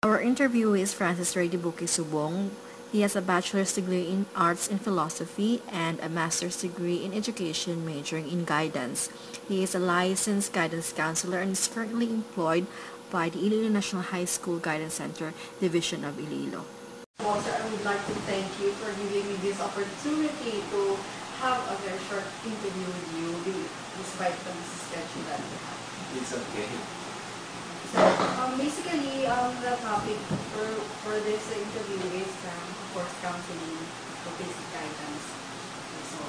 Our interviewee is Francis Ray Dibuque Subong. He has a bachelor's degree in arts and philosophy and a master's degree in education majoring in guidance. He is a licensed guidance counselor and is currently employed by the Iloilo National High School Guidance Center Division of Iloilo. Well, sir, I would like to thank you for giving me this opportunity to have a very short interview with you despite the busy schedule that you have. It's okay. So, basically, the topic for this interview is, of course, counseling for basic guidance. So,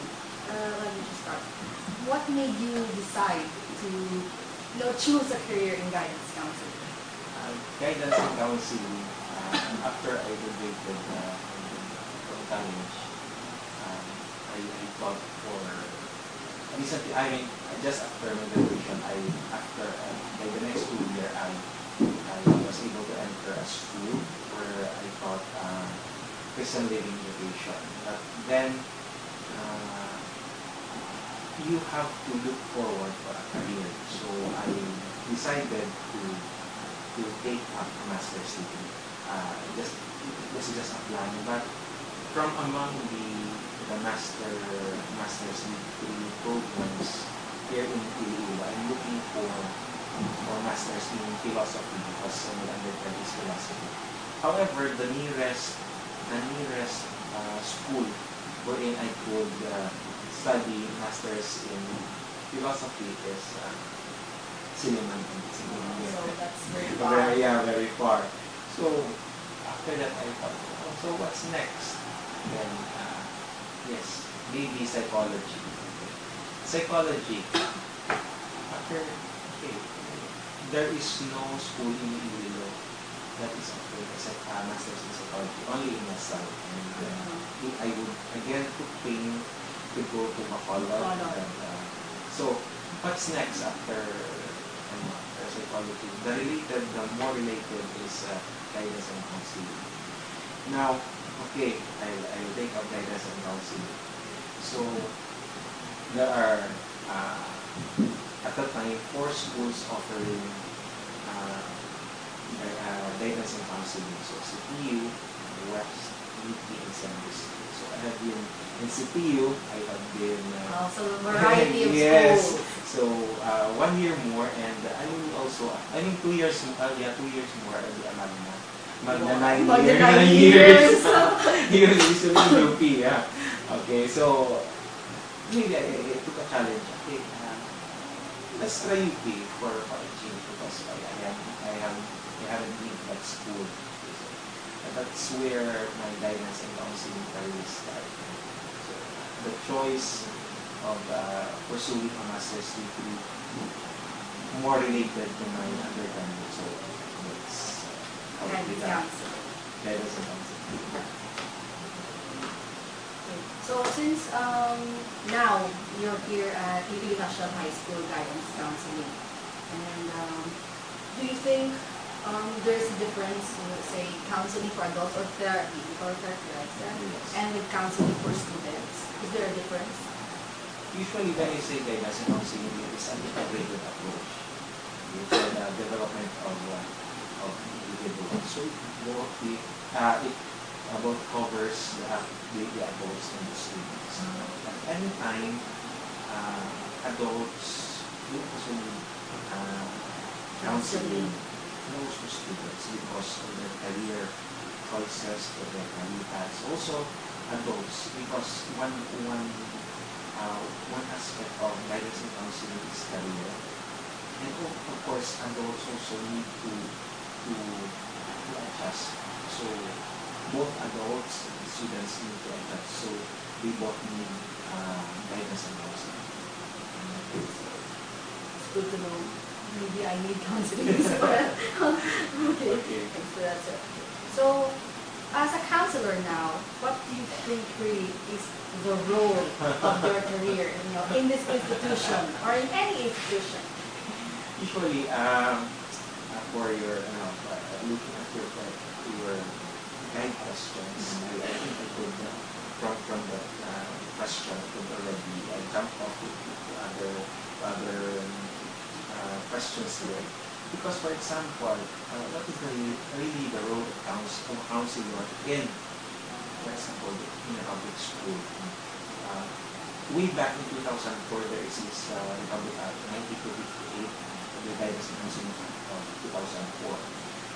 let me just start. What made you decide to, choose a career in guidance counseling? Guidance and counseling, after I graduated from college, I thought for recently, just after my graduation, by the next 2 years, I was able to enter a school where I taught Christian living education. But then, you have to look forward for a career. So I decided to take up a master's degree. This is just a plan, but from among the master's degree programs here in Iloilo, I'm looking for master's in philosophy because my undergrad is philosophy. However, the nearest school wherein I could study master's in philosophy is Silliman. So that's very far. Very far. So after that, I thought, so what's next? Then yes, maybe psychology. Psychology. After, okay, there is no school in Iloilo that is offering a master's in psychology, only in Lasal. And I would again put pain to go to Bacolod. So, what's next after psychology? The more related is guidance and counseling. Now, okay, I'll take up guidance and counseling. So, there are, at that time, 4 schools offering guidance and counseling. So, CPU, West, UP, and San Luis. So, I have been in CPU, I have been... so, a variety of yes. schools. So, 1 year more, and I mean also, 2 years, 2 years more, I'll be a magna. Magna 9 years. Here is in UP, yeah. Okay, so, maybe I took a challenge. Okay, let's try UP for a change because I haven't been at school. And that's where my guidance and counseling career started. So, the choice of pursuing a master's degree more related to my undergraduate. So that's how it began. Guidance and counseling. So since now you're here at Iloilo National High School Guidance Counseling, and do you think there's a difference in, say, counseling for adults or therapy, Yes. and with counseling for students? Is there a difference? Usually when I say guidance and counseling, it is an integrated approach. It's the development of individuals. So it about covers the adults and the students. At any time, adults do also need counseling for students because of their career choices, for their career paths. Also, adults, because one aspect of guidance and counseling is career. And of course, adults also need to adjust. So, both adults and students need to adjust. So, we both need guidance and counseling. It's good to know. Maybe I need counseling as well. Okay. Thanks for that, sir. So, as a counselor now, what do you think really is the role of your career in this institution or in any institution? Usually, for your looking at your guide questions, I think I could from the question could already jump off to other questions here. Because, for example, what is really the role of a counselor in, for example, in a public school? Way back in 2004, there is this Republic Act 9258, the Guidance and Counseling of 2004.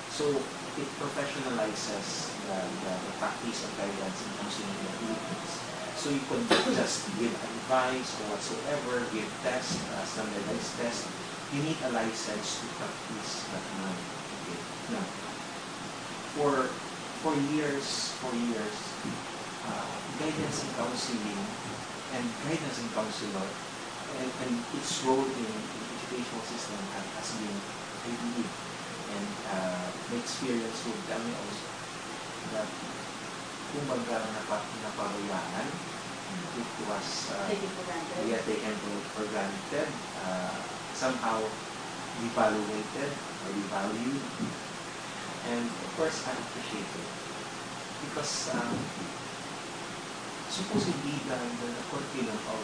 So it professionalizes the practice of guidance and counseling in the Philippines. So you could just give advice or whatsoever, give tests, standardized tests. You need a license to practice that now. Okay. Now, for years, guidance and counseling and guidance and counselor and its role in the educational system has been really big. And my experience would tell me also that kumbaga napabayaan, it was taken for granted, somehow devaluated or devalued, and of course unappreciated. Because supposedly the curriculum of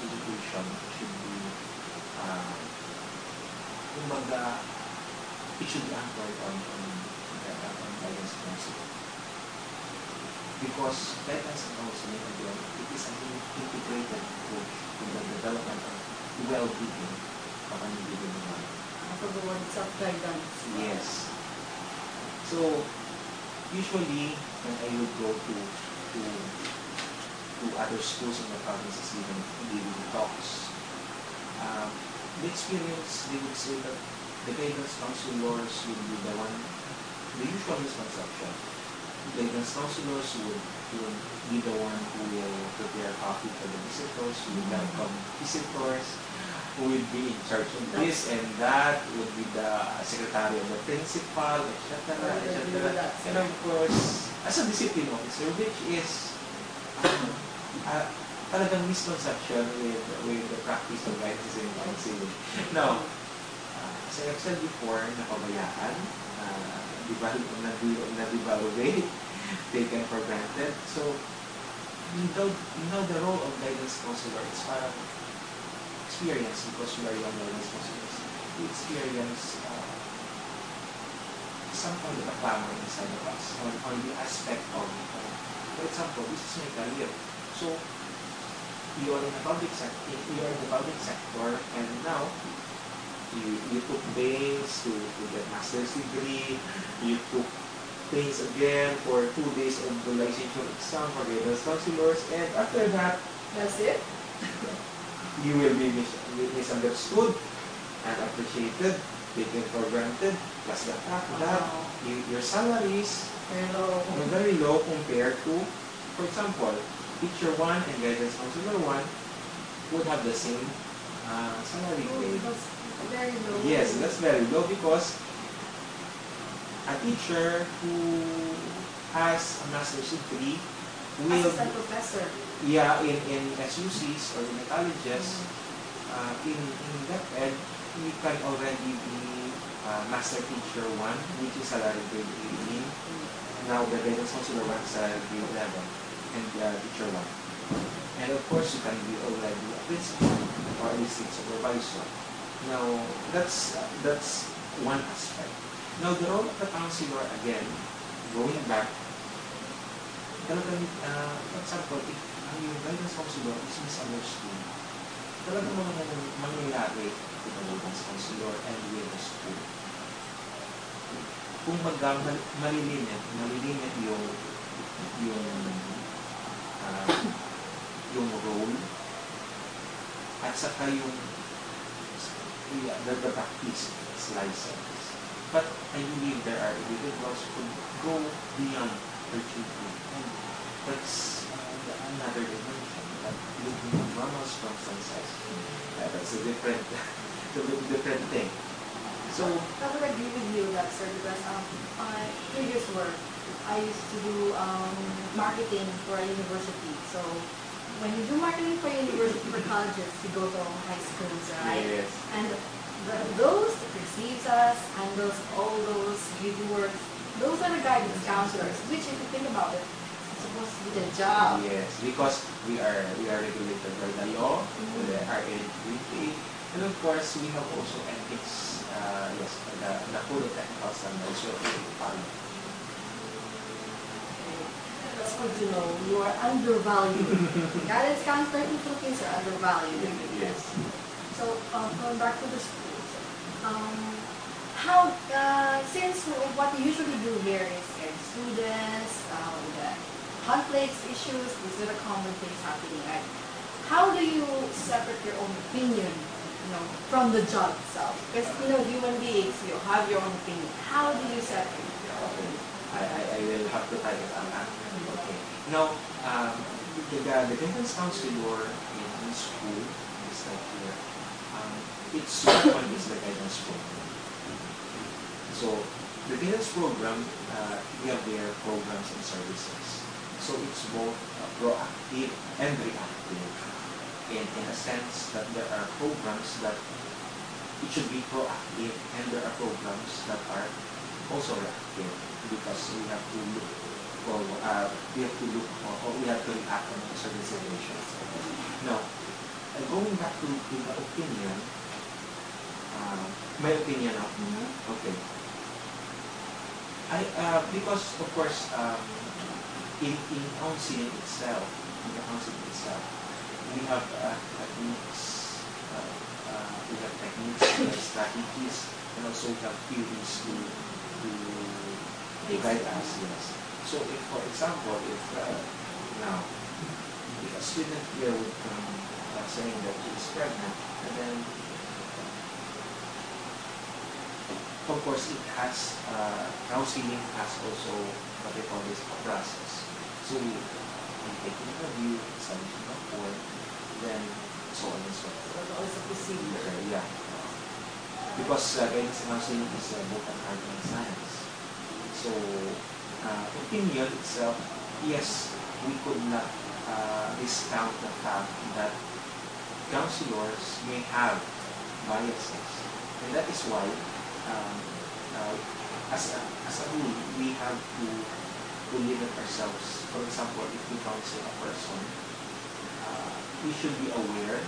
education should be, kumbaga, it should be anchored on guidance and counseling. Because guidance and counseling, again, it is an integrated approach to the development of well-being of an individual. After the word self-guidance. Yes. So, usually, when I would go to other schools in the provinces, even giving talks, the experience, they would say that the guidance counselors will be the one, the usual misconception. Guidance counselors would be the one who will prepare coffee for the visitors, who will welcome visitors, who will be in charge of this and that, would be the secretary of the principal, etc., etc. And of course, as a discipline officer, which is talagang misconception with the practice of guidance and counseling. Now, as I have said before, napabayaan, na-devaluate, taken for granted. So, the role of guidance counselor is parang experience, because we are young guidance counselors. We experience some kind of a clamor inside of us on the aspect of, for example, this is my career. So, you are in the public sector, and now you took pains to get master's degree, you took pains again for 2 days of the licensure exam for guidance counselors, and after that, That's it? you will be misunderstood, unappreciated, taken for granted, plus the fact that your salaries are very low compared to, for example, teacher 1 and guidance counselor 1 would have the same salary grade. That's very low. Yes, that's very low, because a teacher who has a master's degree will, Assistant professor. yeah, in SUCs or in the colleges, in DepEd, you can already be master teacher 1, which is salary grade 18. Now the guidance counselor 1 is salary grade 11, and teacher 1. And of course, you can be already a principal or a district supervisor. Now, that's one aspect. Now, the role of the counselor, again, going back, talagang, for example, if yung guidance counselor is misunderstood, talagang mangyayari with the guidance counselor and with the school. Kung malilimit yung role at saka yung the practice is license. But I believe there are individuals who go beyond their children, and that's another dimension. That looking at normal circumstances, that's a different thing. So I would agree with you that, sir, because my previous work, I used to do marketing for a university. So when you do marketing for university, for colleges, you go to high schools, right? yes, And those that receives us and all those reviewers, those are the guidance counselors, which if you think about it, it's supposed to be their job. yes, because we are regulated by the law, the RA 20, And of course, we have also ethics, yes, the code of technical standards we have to follow. That's good to know. You are undervalued. Guidance counselor in Philippines are undervalued. Yes. So, going back to the schools, since what we usually do here is guide students, the conflicts, issues, these are the common things happening, right? How do you separate your own opinion, from the job itself? Because, human beings, you have your own opinion. How do you separate your own Okay. opinion? I will have to type it out. Okay. Now, the guidance counselor in school is like here. Its one is the guidance program. So, the guidance program, we have their programs and services. So, it's both proactive and reactive. In a sense that there are programs that it should be proactive, and there are programs that are also reactive, because we have to look for, or we have to react on certain situations. Now, going back to the opinion, my opinion now. Okay. Because of course, in counseling itself, we have techniques, we have strategies, and also we have theories to guide us. Yes. So, if, for example, if now, if a student here would come saying that she is pregnant, and then, of course, it has counseling has also what they call this a process. So we take an interview, establish a rapport, then so on and so forth. So, always a procedure. Yeah. Because guidance counseling is both an art and science. So, opinion itself, yes, we could not discount the fact that counselors may have biases. And that is why, as a rule, we have to limit ourselves. For example, if we counsel a person, we should be aware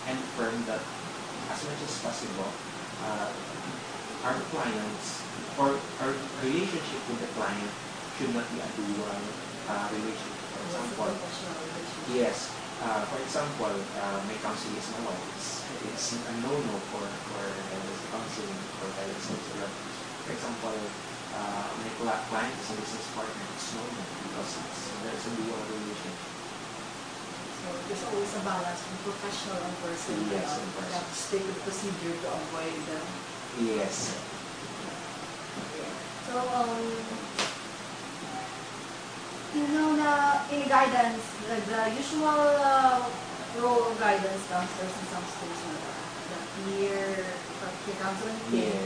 and firm that as much as possible, our clients or our relationship with the client should not be a dual relationship. For example, yes. For example, my counseling is my wife. It's a no-no for counseling for guidance counselor. For example, my client is a business partner. It's no-no because there's a dual relationship. So there's always a balance between professional and personal. Yes, You have to stick with procedure to avoid the... Yes. So, in guidance, the usual role of guidance counselors in some schools, the peer counseling. Yes.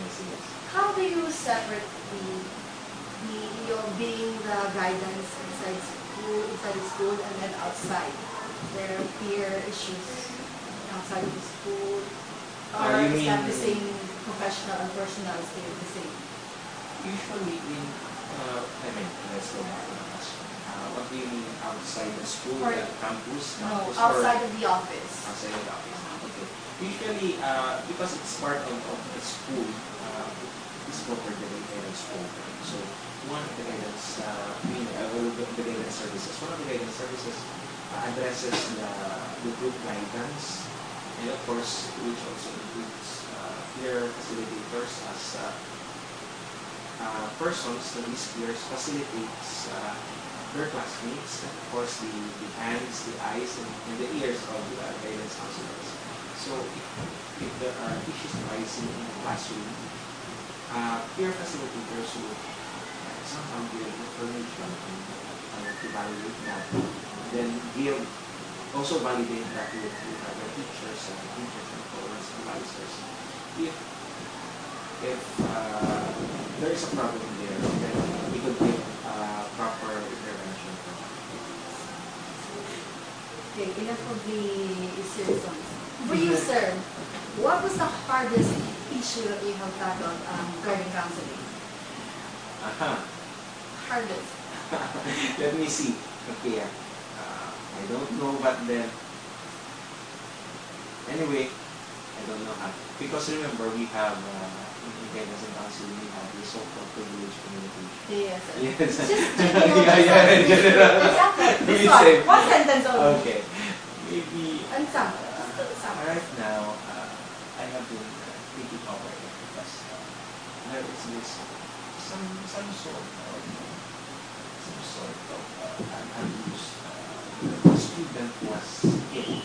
How do you separate being the guidance inside the school and then outside? There are peer issues outside of the school, or is that the same professional and personal still the same? Usually let's go back to the question. What do you mean outside the school, the campus? No, outside of the office. Outside of the office. Okay. Usually, because it's part of the school, it's covered by the guidance program. So, one of the guidance, the guidance services, addresses the group guidance, and of course, which also includes peer facilitators as persons that these peers facilitates their classmates, and of course the hands, the eyes, and the ears of the guidance counselors. So if there are issues arising in the classroom, peer facilitators will somehow give information and evaluate that, then also validate that with other teachers and advisors. If there is a problem there, then we could give proper intervention. Okay, enough of the serious ones. For you, sir, what was the hardest issue that you have tackled regarding counseling? Hardest. Let me see. Okay, I don't know, but then anyway, don't know how. Because remember, we have, in guidance and counseling, we have the so-called privilege communication. Yes. Yes. It's just in general. Exactly. We This one. say, One sentence only. okay. Maybe, And some. Just some. right now, I have been thinking over it because there is this, some sort of an abuse. The student was hit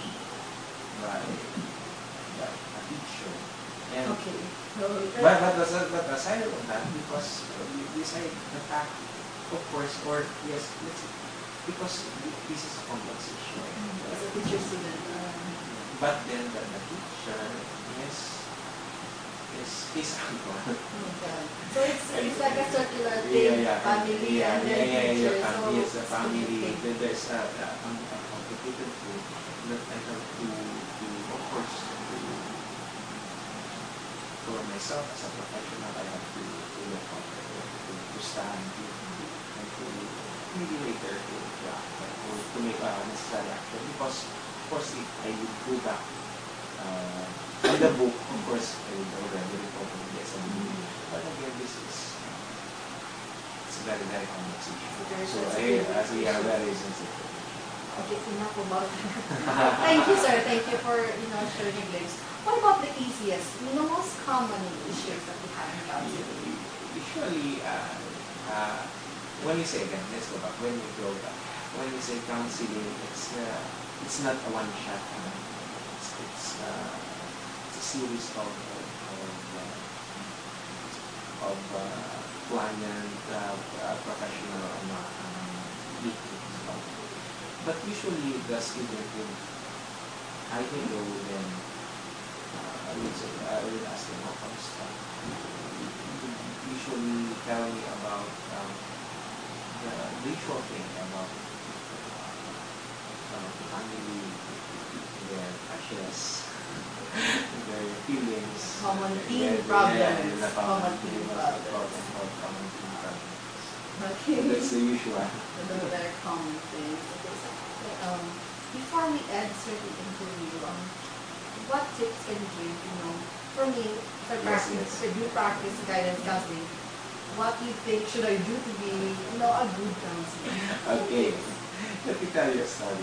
by a teacher. And Okay. but aside from that, because we decide the fact, of course, or yes, because this is a complex issue. As a teacher student. But then the teacher is uncle. Okay. So it's like a circular thing, family and then teacher. So Yes, the it's family. complicated. Then there's a complicated thing that I have to of course, for myself as a professional, I have to look up, to stand, and to maybe later to make a necessary action. Because, of course, if I would go back in the book, of course, I would already report on this. But again, this is it's very, very complex issue. So we are very sensitive. Okay, enough about that. Thank you, sir. Thank you for sharing your glimpse. What about the easiest, the most common issues that we have in counseling? Usually, when you say again, let's go back. When you go back, when you say counseling, it's not a one shot. It's a series of client, professional, meetings. But usually the student would either go then I would ask them how comes usually tell me about the usual thing about family, their passions, their feelings, Common teen problems. common teen problems. Okay. That's the usual. The very common things. Okay, so, before we answer the interview, what tips can you give, for me, if I do practice guidance counseling, what do you think should I do to be, a good counselor? Okay, let me tell you a story.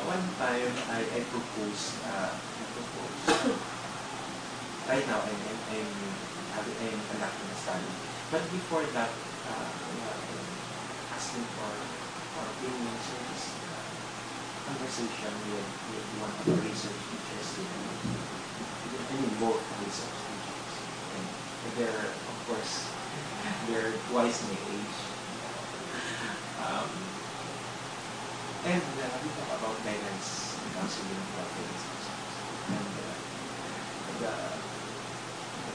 One time I proposed, right now I'm conducting a study. But before that, asking for opinions or this conversation with one of the research teachers, both research teachers. And they're, of course, they're twice my age. And we talk about guidance and counseling about guidance counselors. And the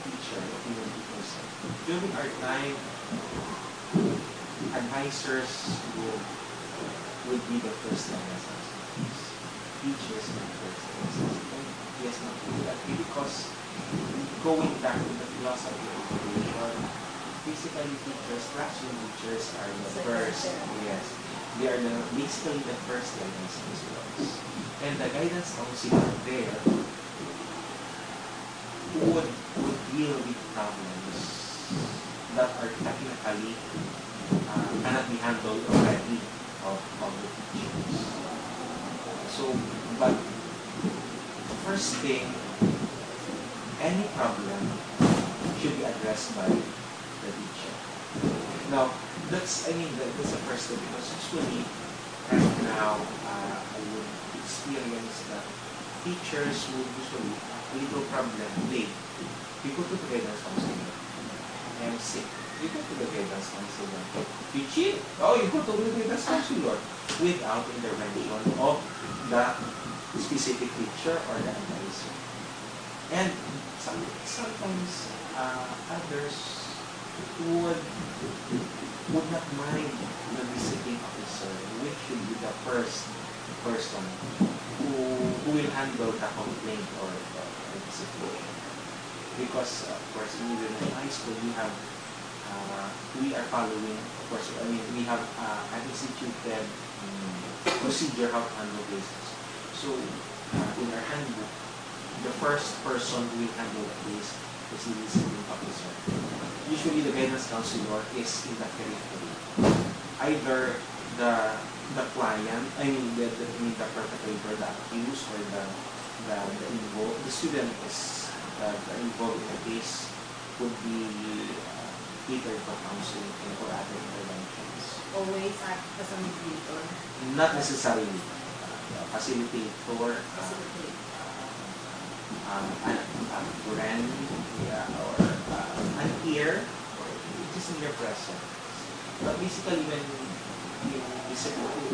teacher, the female teacher said, during our time, advisors would be the first guidance counselors. Teachers are the first guidance counselors. Yes, not to do that. Because going back to the philosophy of education, basically teachers, classroom teachers are the first. Yes. They are basically the first guidance counselors. And the guidance counselor there would deal with problems that are technically cannot be handled already of the teachers. So, but first thing, any problem should be addressed by the teacher. Now, that's the first thing, because usually right now I would experience that teachers would usually a little problem late. You go to the guidance counselor. I'm sick. You go to the guidance counselor. You cheat. Oh, you go to the guidance counselor without intervention of the specific teacher or the advisor. And sometimes others would not mind the visiting officer, which should be the first person who will handle the complaint or the situation. Because, of course, even in high school, we are following, of course, we have an instituted procedure how to handle cases. So, in our handbook, the first person who will handle the case is the discipline officer. Usually the guidance counselor is in the periphery. Either the client, the perpetrator, the accused, or the involved, the student is involved in the case would be catered for counseling and for other interventions. Always act as a mediator. Not necessarily facilitator, Facilitate. a friend, yeah, or an ear, or just in their presence. But basically,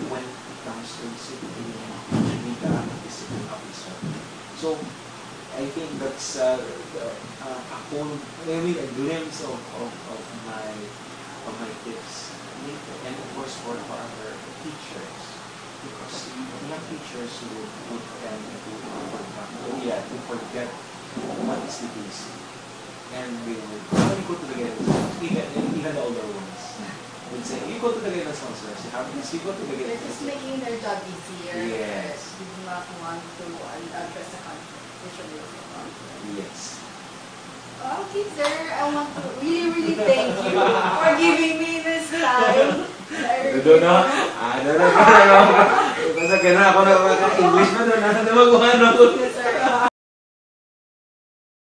when it comes to discipline, usually the discipline officer. So I think that's a glimpse of my tips, and of course for other teachers, because young teachers would tend to forget what is the basic, and they would only go to the guidance, even the older ones would say, you go to the guidance counselors, you have this, you go to the They're guidance just counselors. making their job easier. Yes. They do not want to address the conflict. Usually it's the conflict. Yes. Okay, sir. I want to really thank you for giving me this time. Doon na. Doon na. Basta ka na ako na English pa doon. Nasa na magkuhan ako. Yes,